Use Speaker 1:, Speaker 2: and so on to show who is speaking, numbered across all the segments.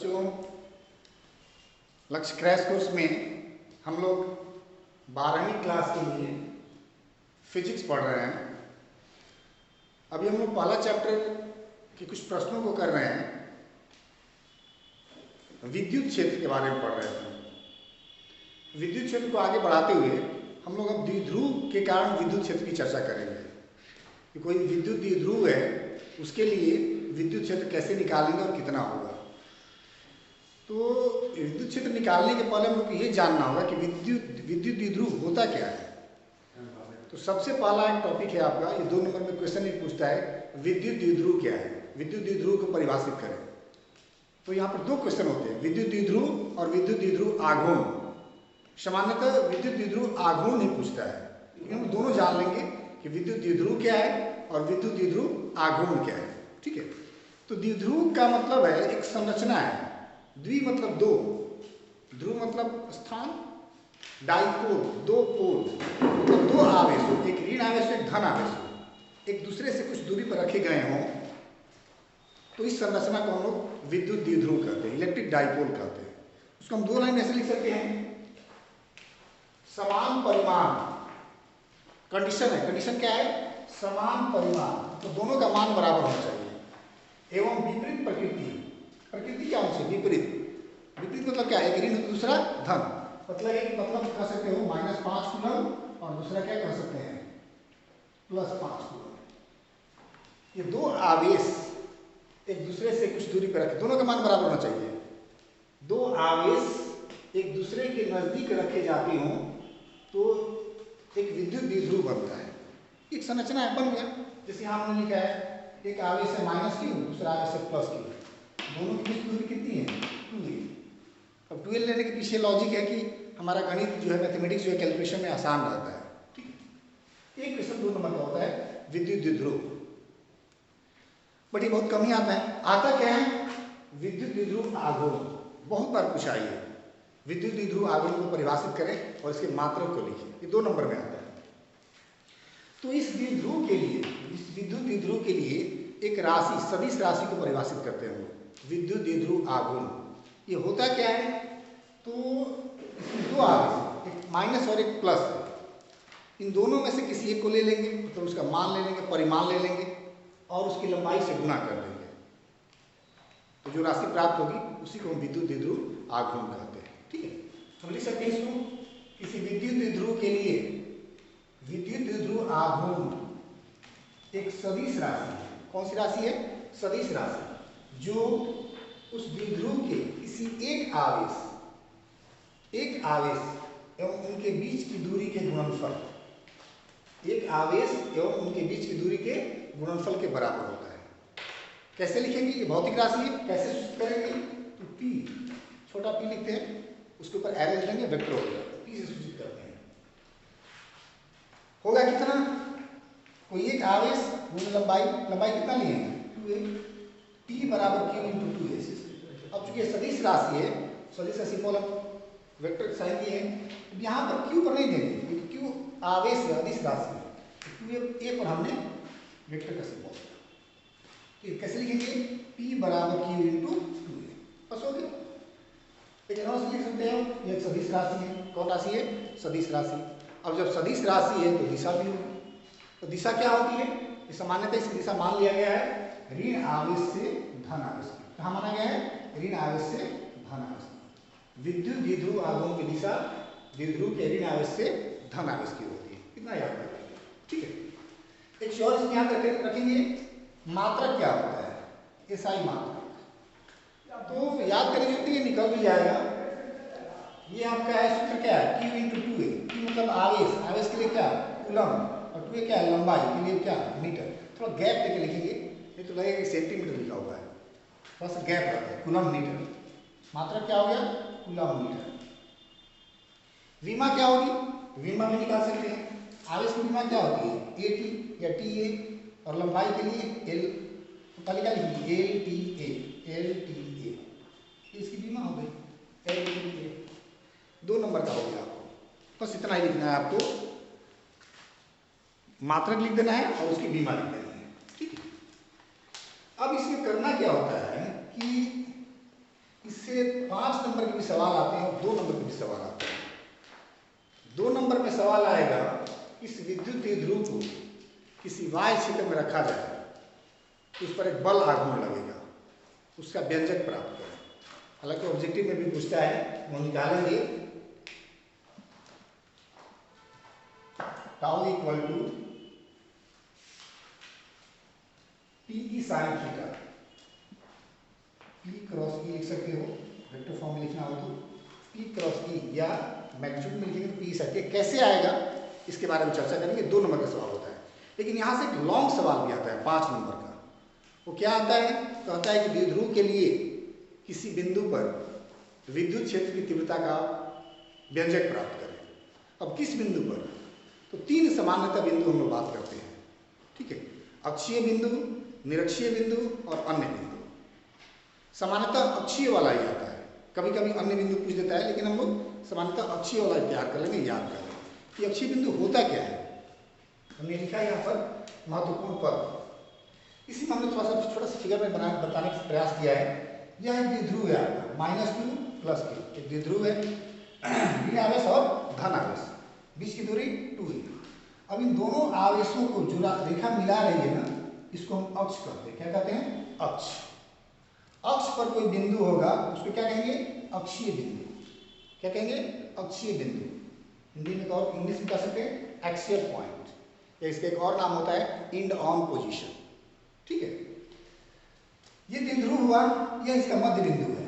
Speaker 1: बच्चों, लक्ष्य crash course में हम लोग 12वीं क्लास के लिए फिजिक्स पढ़ रहे हैं। अभी हम लोग पहला चैप्टर के कुछ प्रश्नों को कर रहे हैं। विद्युत क्षेत्र के बारे में पढ़ रहे थे। विद्युत क्षेत्र को आगे बढ़ाते हुए हम लोग अब द्विध्रुव के कारण विद्युत क्षेत्र की चर्चा करेंगे कि कोई विद्युत द्विध्रुव है, उसके लिए विद्युत क्षेत्र कैसे निकालेंगे और कितना होगा। तो विद्युत क्षेत्र निकालने के पहले हम लोग को ये जानना होगा कि विद्युत द्विध्रुव होता क्या है। तो सबसे पहला एक टॉपिक है आपका, ये 2 नंबर में क्वेश्चन एक पूछता है विद्युत द्विध्रुव क्या है, विद्युत द्विध्रुव को परिभाषित करें। तो यहाँ पर 2 क्वेश्चन होते हैं, विद्युत द्विध्रुव और विद्युत द्विध्रुव आघूर्ण। सामान्यतः विद्युत द्विध्रुव आघूर्ण ही पूछता है, लेकिन हम दोनों जान लेंगे कि विद्युत द्विध्रुव क्या है और विद्युत द्विध्रुव आघूर्ण क्या है। ठीक है। तो द्विध्रुव का मतलब है एक संरचना है, द्वि मतलब 2, ध्रुव मतलब स्थान, डाइपोल 2 पोल मतलब 2 आवेश हो, एक ऋण आवेश एक धन आवेश हो, एक दूसरे से कुछ दूरी पर रखे गए हों, तो इस संरचना को हम लोग विद्युत द्विध्रुव कहते हैं, इलेक्ट्रिक डाइपोल कहते हैं। उसको हम 2 लाइन ऐसे लिख सकते हैं, समान परिमाण। कंडीशन है, कंडीशन क्या है, समान परिमाण, तो दोनों का मान बराबर होना चाहिए। एवं विपरीत प्रकृति, प्रकृति क्या होनी चाहिए, विपरीत। विपरीत मतलब क्या है, एक ऋण दूसरा धन, मतलब एक मतलब कह सकते हो -5 कूलम और दूसरा क्या कह सकते हैं +5 कूलम। ये 2 आवेश एक दूसरे से कुछ दूरी पर रखे, दोनों का मान बराबर होना चाहिए। 2 आवेश एक दूसरे के नजदीक रखे जाते हों तो एक विद्युत द्विध्रुव बनता है। एक संरचना है, बन गया। जैसे यहाँ हमने लिखा है एक आवेश है -q, दूसरा आवेश है +q, दोनों की बीच दूरी कितनी है 2a। अब 2a लेने के पीछे लॉजिक है कि हमारा गणित जो है, मैथमेटिक्स जो है, कैलकुलेशन में आसान रहता है। ठीक है। एक क्वेश्चन 2 नंबर का होता है विद्युत द्विध्रुव, बट ये बहुत कम ही आता है। आता क्या है, विद्युत द्विध्रुव आघूर्ण। बहुत बार पूछा है, विद्युत द्विध्रुव आघूर्ण को परिभाषित करें और इसके मात्रक को लिखें, ये 2 नंबर में आता है। तो इस द्विध्रुव के लिए, इस विद्युत द्विध्रुव के लिए एक राशि, सदिश राशि को परिभाषित करते हैं हम लोग, विद्युत द्विध्रुव आघूर्ण। ये होता क्या है, तो इसमें 2 आवेश, एक माइनस और एक प्लस है, इन दोनों में से किसी एक को ले लेंगे, तो उसका मान ले लेंगे, परिमाण ले लेंगे और उसकी लंबाई से गुणा कर देंगे, तो जो राशि प्राप्त होगी उसी को हम विद्युत द्विध्रुव आघूर्ण कहते हैं। ठीक है। हम लिख सकते हैं इसको, किसी विद्युत द्विध्रुव के लिए विद्युत द्विध्रुव आघूर्ण एक सदिश राशि है। कौन सी राशि है, सदिश राशि, जो उस द्विध्रुव के किसी एक आवेश एवं उनके बीच की दूरी के गुणनफल, एक आवेश एवं उनके बीच की दूरी के गुणनफल के बराबर होता है। कैसे लिखेंगे, ये भौतिक राशि है, कैसे सूचित करेंगे, तो P, छोटा p लिखते हैं, उसके ऊपर एरो लेंगे, वेक्टर हो गया, तो P से सूचित करते हैं। होगा कितना, कोई एक आवेश लंबाई कितना लिए हैं 2a, T बराबर q × 2a। अब चूंकि सदिश राशि है, सदिश का सिंबल हम वेक्टर साइन दिए हैं, यहाँ पर q पर नहीं देंगे क्योंकि q आवेश है, अदिश राशि है, तो a पर हमने वेक्टर का सिंबल। तो कैसे लिखेंगे, P बराबर q × 2a, बस हो गया। एक और लिख सकते हैं, ये सदिश राशि है। कौन राशि है, सदिश राशि। अब जब सदिश राशि है तो दिशा भी होगी, तो दिशा क्या होती है, सामान्यतः इसकी दिशा मान लिया गया है ऋण आवेश से धन आवेश। कहाँ माना गया है, ऋण आवेश से धन आवेश। विद्युत द्विध्रुव आघूर्ण की दिशा द्विध्रुव के ऋण आवेश से धन आवेश की होती है, इतना याद रखेंगे। ठीक है। एक और इसमें याद रखेंगे, मात्रक क्या होता है, एसआई मात्रक, तो याद करेंगे तो ये निकल भी जाएगा। ये आपका है सूत्र क्या है, q × 2a, q मतलब आवेश, आवेश के लिए क्या कूलम, और 2a क्या है लंबाई के लिए क्या मीटर। थोड़ा गैप लेके लिखेंगे, नहीं तो लगेगा कि सेंटीमीटर लिखा हुआ है, थोड़ा सा गैप रखते हैं, कूलम मीटर। मात्रक क्या हो गया, कूलम मीटर। विमा क्या होगी, विमा भी निकाल सकते हैं। आवेश की विमा क्या होती है, at या ta, और लंबाई के लिए l, तो पहले क्या लिखेंगे LTA, इसकी विमा हो गई LTA। 2 नंबर का हो गया आपको, बस इतना ही लिखना है आपको, मात्रक लिख देना है और उसकी विमा लिख देनी है। ठीक है। अब इसमें करना क्या होता है कि इस इससे 5 नंबर के भी सवाल आते हैं और 2 नंबर के भी सवाल आते हैं। 2 नंबर में सवाल आएगा, इस विद्युत ध्रुव को किसी y क्षेत्र में रखा जाए तो उस पर एक बल आघूर्ण लगेगा, उसका व्यंजक प्राप्त करें। हालांकि ऑब्जेक्टिव में भी पूछता है, वो निकालेंगे। टाउ इक्वल टू P की sine theta, P cross E लिख सकते हो, वेक्टर फॉर्म में लिखना हो तो P क्रॉस E, या मैग्नीट्यूड में लिखेंगे तो P साइन। कैसे आएगा इसके बारे में चर्चा करेंगे। 2 नंबर का सवाल होता है, लेकिन यहाँ से एक लॉन्ग सवाल भी आता है 5 नंबर का। वो क्या आता है? कहता है कि द्विध्रुव के लिए किसी बिंदु पर विद्युत क्षेत्र की तीव्रता का व्यंजक प्राप्त करें। अब किस बिंदु पर? तो 3 सामान्यतः बिंदु हम लोग बात करते हैं, ठीक है। अक्षीय बिंदु, निरक्षीय बिंदु और अन्य बिंदु। सामान्यतः अक्षीय वाला ही आता है, कभी कभी अन्य बिंदु पूछ देता है, लेकिन हम लोग सामान्यतः अक्षीय वाला तैयार कर लेंगे, याद कर लेंगे कि अक्षीय बिंदु होता क्या है। हमने लिखा है यहाँ पर महत्वपूर्ण पद। इसी में हमने थोड़ा सा फिगर में बताने का प्रयास किया है। यह एक द्विध्रुव है आपका, -q + q, एक द्विध्रुव है, ऋण आवेश और धन आवेश, बीच की दूरी 2 है। अब इन दोनों आवेशों को जो रेखा मिला रही है ना, इसको हम अक्ष कहते हैं। क्या कहते हैं? अक्ष। अक्ष पर कोई बिंदु होगा, उसको क्या कहेंगे? अक्षीय बिंदु। क्या कहेंगे? अक्षीय बिंदु। हिंदी में और इंग्लिश में कह सकते हैं एक्सियल पॉइंट, या इसका एक और नाम होता है एंड ऑन पोजीशन, ठीक है। ये द्विध्रुव हुआ, यह इसका मध्य बिंदु है।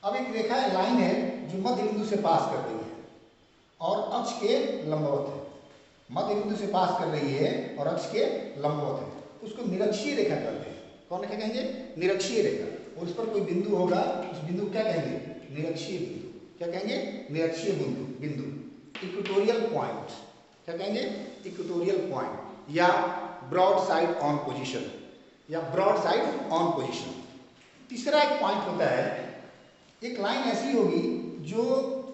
Speaker 1: अब एक रेखा लाइन है जो मध्य बिंदु से पास कर रही है और अक्ष के लंबवत है। मध्य बिंदु से पास कर रही है और अक्ष के लंबवत है, उसको निरक्षीय रेखा कहते हैं। कौन रेखा कहेंगे? निरक्षीय रेखा। और उस पर कोई बिंदु होगा, उस बिंदु को क्या कहेंगे? निरक्षीय बिंदु। क्या कहेंगे? निरक्षीय बिंदु। Equatorial point. क्या कहेंगे? इक्वेटोरियल पॉइंट, या ब्रॉड साइड ऑन पोजीशन, या ब्रॉड साइड ऑन पोजीशन। तीसरा एक पॉइंट होता है, एक लाइन ऐसी होगी जो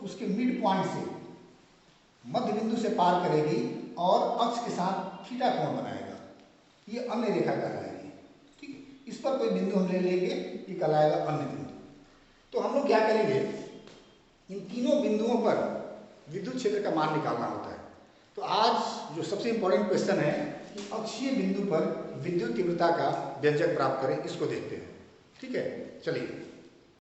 Speaker 1: उसके मिड पॉइंट से मध्य बिंदु से पार करेगी और अक्ष के साथ थीटा कोण बनाएगा, ये अन्य रेखा कहलाएगी, ठीक है। इस पर कोई बिंदु हम ले लेंगे, ये कहलाएगा अन्य बिंदु। तो हम लोग क्या करेंगे, इन तीनों बिंदुओं पर विद्युत क्षेत्र का मान निकालना होता है। तो आज जो सबसे इंपॉर्टेंट क्वेश्चन है कि अक्षीय बिंदु पर विद्युत तीव्रता का व्यंजक प्राप्त करें, इसको देखते हैं, ठीक है। चलिए।